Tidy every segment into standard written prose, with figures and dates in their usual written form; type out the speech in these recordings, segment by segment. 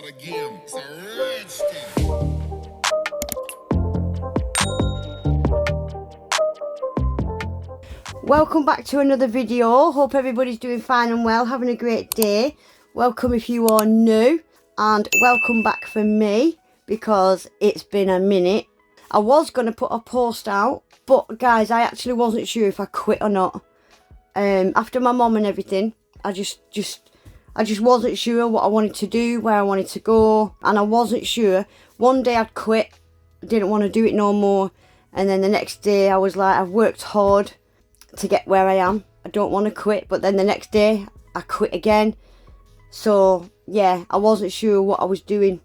again. It's a rich thing. Welcome back to another video. Hope everybody's doing fine and well, having a great day. Welcome if you are new, and welcome back for me because it's been a minute. I was going to put a post out, but guys, I actually wasn't sure if I quit or not. After my mum and everything, I just wasn't sure what I wanted to do, where I wanted to go, and I wasn't sure. One day I'd quit, I didn't want to do it no more, and then the next day I was like, I've worked hard to get where I am, I don't want to quit. But then the next day I quit again. So yeah, I wasn't sure what I was doing,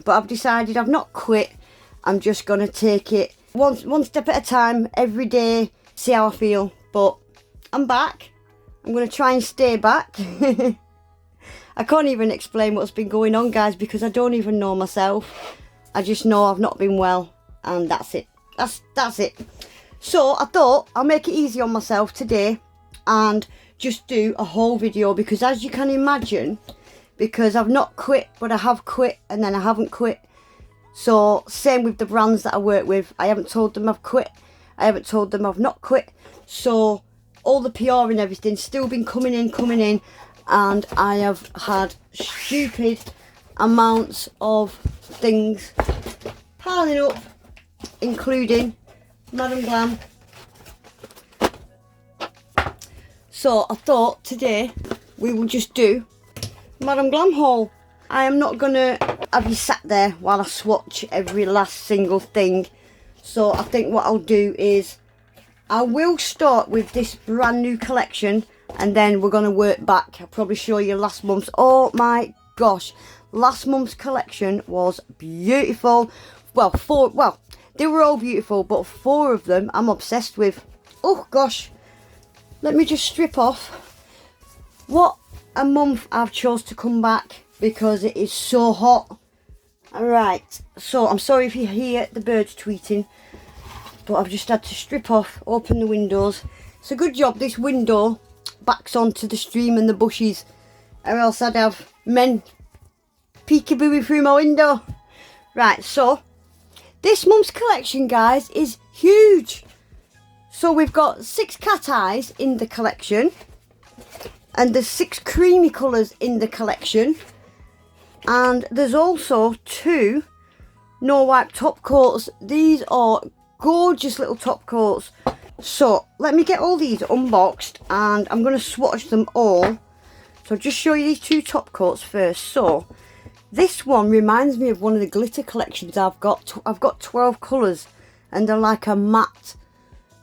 but I've decided I've not quit. I'm just gonna take it one step at a time, every day, see how I feel. But I'm back. I'm gonna try and stay back. I can't even explain what's been going on, guys, because I don't even know myself. I just know I've not been well, and that's it. That's it. So I thought I'll make it easy on myself today and just do a whole video, because as you can imagine, because I've not quit, but I have quit and then I haven't quit. So same with the brands that I work with. I haven't told them I've quit. I haven't told them I've not quit. So all the PR and everything's still been coming in, and I have had stupid amounts of things piling up, including Madam Glam. So I thought today we will just do Madam Glam haul. I am not gonna have you sat there while I swatch every last single thing. So I think what I'll do is I will start with this brand new collection, and then we're gonna work back. I'll probably show you last month's. Oh my gosh, last month's collection was beautiful. Well, they were all beautiful, but 4 of them I'm obsessed with. Oh gosh, let me just strip off. What a month I've chose to come back, because it is so hot. Alright, so I'm sorry if you hear the birds tweeting, but I've just had to strip off, open the windows. It's a good job this window backs onto the stream and the bushes, or else I'd have men peekabooing through my window. Right, so this month's collection, guys, is huge. So we've got 6 cat eyes in the collection, and there's 6 creamy colours in the collection, and there's also 2 no wipe top coats. These are gorgeous little top coats. So let me get all these unboxed, and I'm going to swatch them all. So just show you these 2 top coats first. So this one reminds me of one of the glitter collections I've got. I've got 12 colours, and they're like a matte.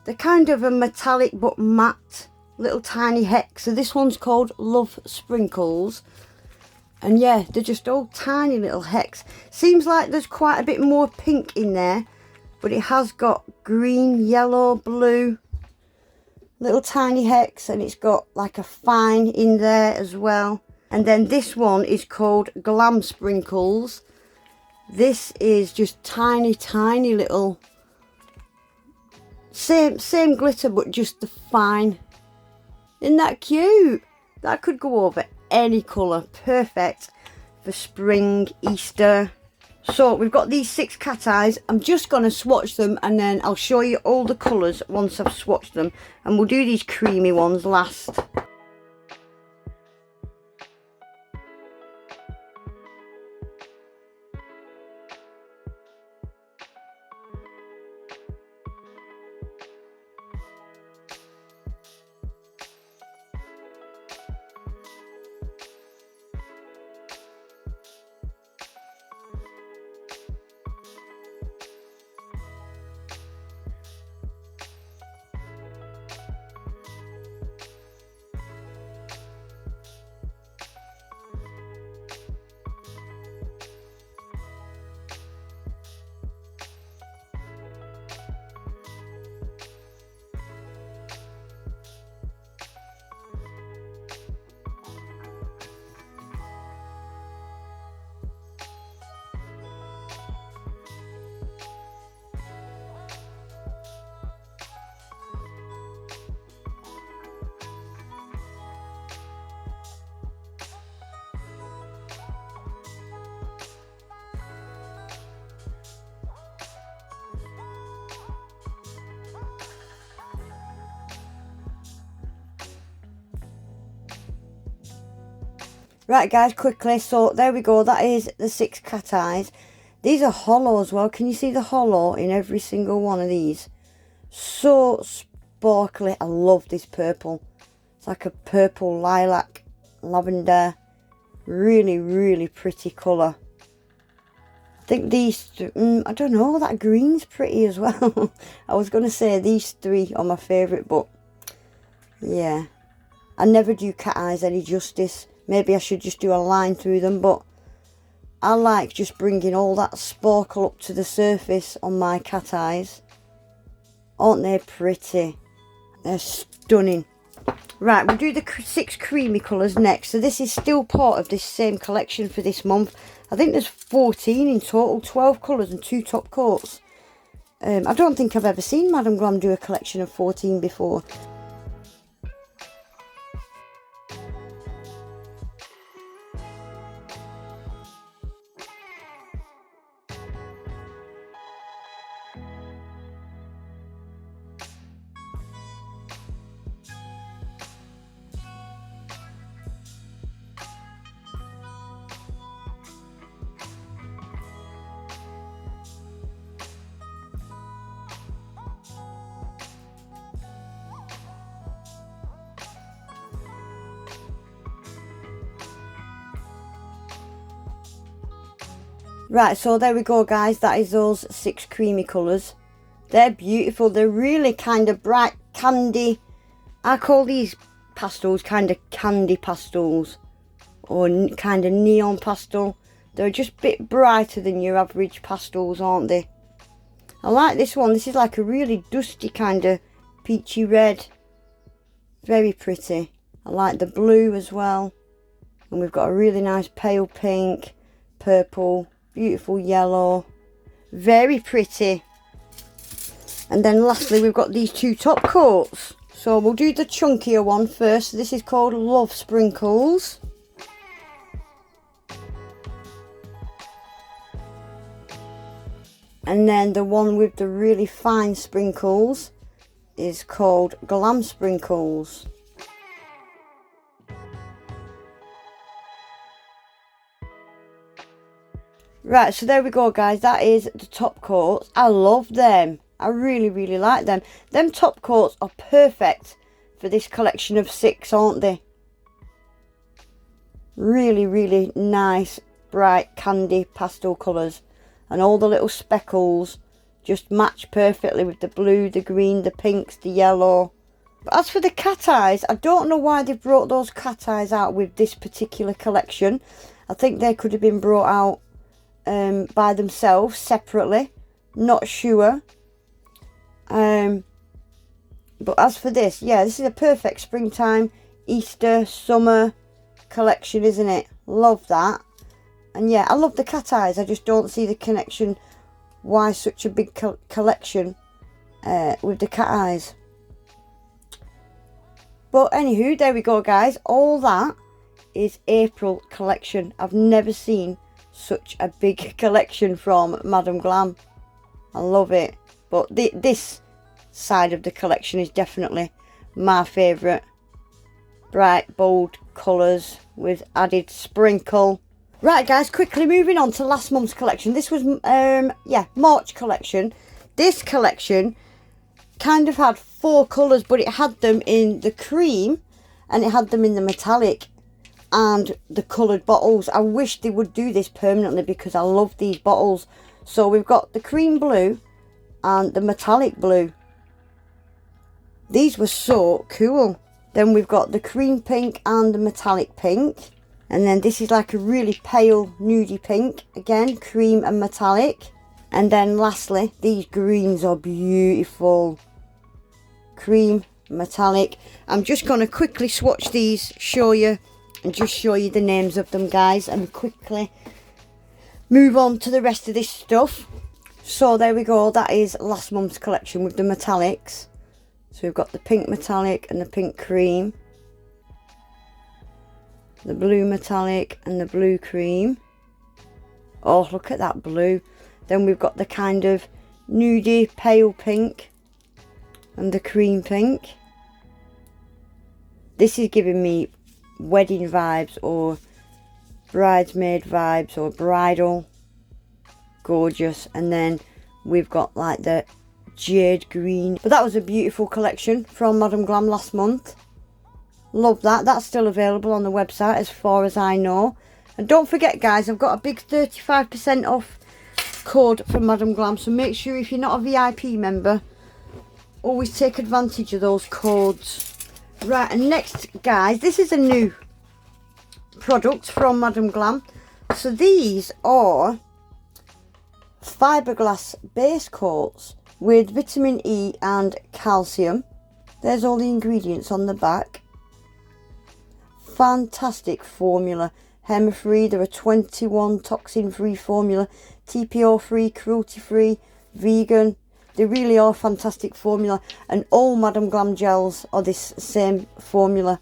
They're kind of a metallic but matte little tiny hex. So this one's called Love Sprinkles, and yeah, they're just all tiny little hex. Seems like there's quite a bit more pink in there, but it has got green, yellow, blue, little tiny hex, and it's got like a fine in there as well. And then this one is called Glam Sprinkles. This is just tiny little, same glitter, but just the fine. Isn't that cute? That could go over any colour. Perfect for spring, Easter. So we've got these 6 cat eyes. I'm just going to swatch them, and then I'll show you all the colours once I've swatched them, and we'll do these creamy ones last. Right guys, quickly, so there we go, that is the 6 cat eyes. These are hollow as well. Can you see the hollow in every single one of these? So sparkly. I love this purple. It's like a purple lilac lavender. Really, really pretty colour. I think these, I don't know, that green's pretty as well. I was going to say these 3 are my favourite, but yeah. I never do cat eyes any justice. Maybe I should just do a line through them, but I like just bringing all that sparkle up to the surface on my cat eyes. Aren't they pretty? They're stunning. Right, we'll do the 6 creamy colours next. So this is still part of this same collection for this month. I think there's 14 in total, 12 colours and 2 top coats. I don't think I've ever seen Madam Glam do a collection of 14 before. Right, so there we go guys, that is those 6 creamy colours. They're beautiful, they're really kind of bright candy. I call these pastels kind of candy pastels, or kind of neon pastel. They're just a bit brighter than your average pastels, aren't they? I like this one. This is like a really dusty kind of peachy red. Very pretty. I like the blue as well. And we've got a really nice pale pink, purple, beautiful yellow. Very pretty. And then lastly we've got these 2 top coats. So we'll do the chunkier one first. This is called Love Sprinkles. And then the one with the really fine sprinkles is called Glam Sprinkles. Right, so there we go guys, that is the top coats. I love them. I really, really like them. Them top coats are perfect for this collection of 6, aren't they? Really, really nice, bright candy pastel colours. And all the little speckles just match perfectly with the blue, the green, the pinks, the yellow. But as for the cat eyes, I don't know why they brought those cat eyes out with this particular collection. I think they could have been brought out by themselves separately, not sure. But as for this, yeah, this is a perfect springtime, Easter, summer collection, isn't it? Love that. And yeah, I love the cat eyes. I just don't see the connection why such a big collection with the cat eyes. But anywho, there we go guys, all that is April collection. I've never seen such a big collection from Madam Glam. I love it. But this side of the collection is definitely my favourite. Bright, bold colours with added sprinkle. Right guys, quickly moving on to last month's collection. This was, March collection. This collection kind of had 4 colours, but it had them in the cream and it had them in the metallic and the coloured bottles. I wish they would do this permanently because I love these bottles. So we've got the cream blue and the metallic blue. These were so cool. Then we've got the cream pink and the metallic pink. And then this is like a really pale nudie pink. Again, cream and metallic. And then lastly, these greens are beautiful. Cream, metallic. I'm just going to quickly swatch these, show you, and just show you the names of them guys. And quickly move on to the rest of this stuff. So there we go, that is last month's collection with the metallics. So we've got the pink metallic and the pink cream. The blue metallic and the blue cream. Oh, look at that blue. Then we've got the kind of nudie pale pink and the cream pink. This is giving me wedding vibes or bridesmaid vibes or bridal. Gorgeous. And then we've got like the jade green. But that was a beautiful collection from Madam Glam last month. Love that. That's still available on the website as far as I know. And don't forget guys, I've got a big 35% off code from Madam Glam. So make sure if you're not a VIP member, always take advantage of those codes. Right, and next guys, this is a new product from Madam Glam. So these are fiberglass base coats with vitamin E and calcium. There's all the ingredients on the back. Fantastic formula. HEMA free, there are 21 toxin free formula, TPO free, cruelty free, vegan. They really are fantastic formula, and all Madam Glam gels are this same formula.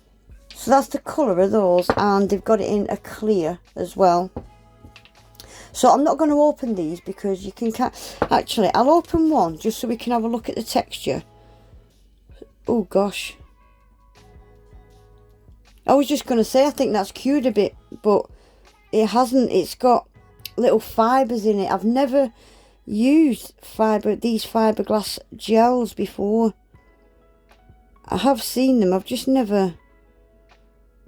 So that's the colour of those, and they've got it in a clear as well. So I'm not going to open these because you can actually I'll open one just so we can have a look at the texture. Oh gosh, I was just going to say I think that's cued a bit, but it hasn't. It's got little fibres in it. I've never used these fiberglass gels before. I have seen them, I've just never.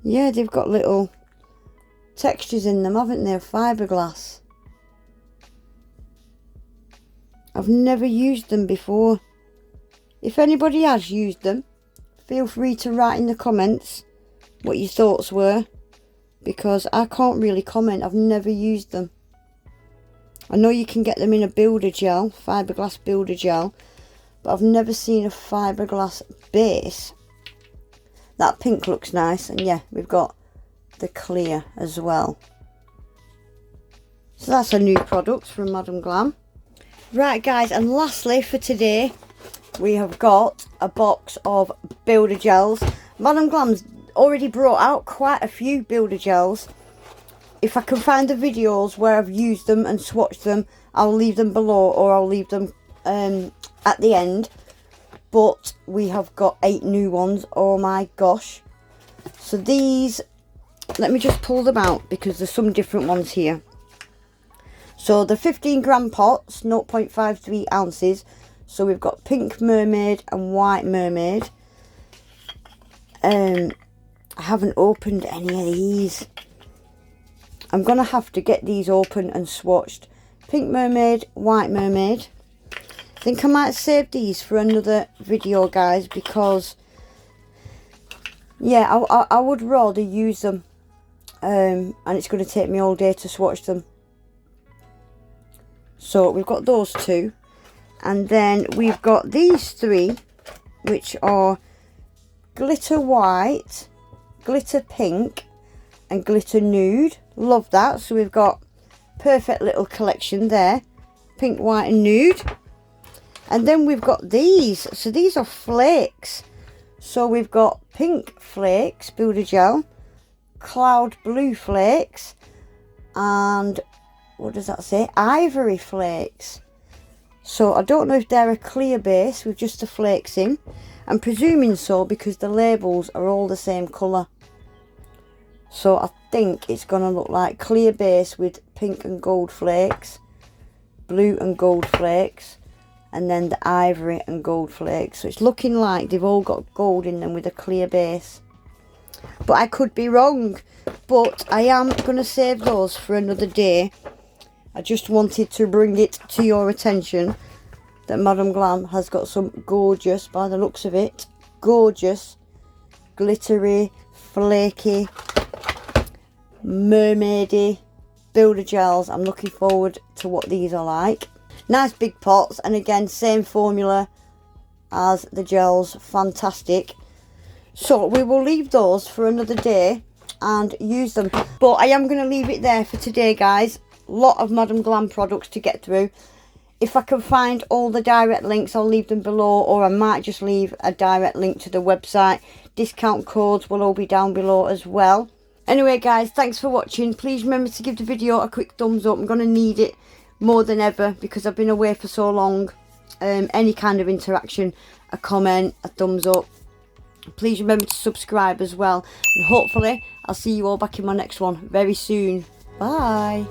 Yeah, they've got little textures in them, haven't they, of fiberglass. I've never used them before. If anybody has used them, feel free to write in the comments what your thoughts were, because I can't really comment. I've never used them. I know you can get them in a builder gel, fiberglass builder gel, but I've never seen a fiberglass base. That pink looks nice, and yeah, we've got the clear as well. So that's a new product from Madam Glam. Right guys, and lastly for today, we have got a box of builder gels. Madam Glam's already brought out quite a few builder gels. If I can find the videos where I've used them and swatched them, I'll leave them below, or I'll leave them at the end. But we have got 8 new ones. Oh my gosh. So these, let me just pull them out because there's some different ones here. So the 15 gram pots, 0.53 ounces. So we've got pink mermaid and white mermaid. I haven't opened any of these. I'm going to have to get these open and swatched. Pink mermaid, white mermaid. I think I might save these for another video guys, because yeah, I would rather use them, and it's going to take me all day to swatch them. So we've got those 2, and then we've got these 3, which are glitter white, glitter pink and glitter nude. Love that. So we've got perfect little collection there, pink, white and nude. And then we've got these. So these are flakes. So we've got pink flakes, builder gel, cloud blue flakes, and what does that say? Ivory flakes. So I don't know if they're a clear base with just the flakes in. I'm presuming so because the labels are all the same colour. So I think it's going to look like clear base with pink and gold flakes, blue and gold flakes, and then the ivory and gold flakes. So it's looking like they've all got gold in them with a clear base. But I could be wrong. But I am going to save those for another day. I just wanted to bring it to your attention that Madam Glam has got some gorgeous, by the looks of it, gorgeous, glittery, flaky, mermaidy builder gels. I'm looking forward to what these are like. Nice big pots, and again same formula as the gels. Fantastic. So we will leave those for another day and use them, but I am going to leave it there for today guys. Lot of Madam Glam products to get through. If I can find all the direct links, I'll leave them below, or I might just leave a direct link to the website. Discount codes will all be down below as well. Anyway guys, thanks for watching. Please remember to give the video a quick thumbs up. I'm going to need it more than ever because I've been away for so long. Any kind of interaction, a comment, a thumbs up, Please remember to subscribe as well. And hopefully I'll see you all back in my next one very soon. Bye.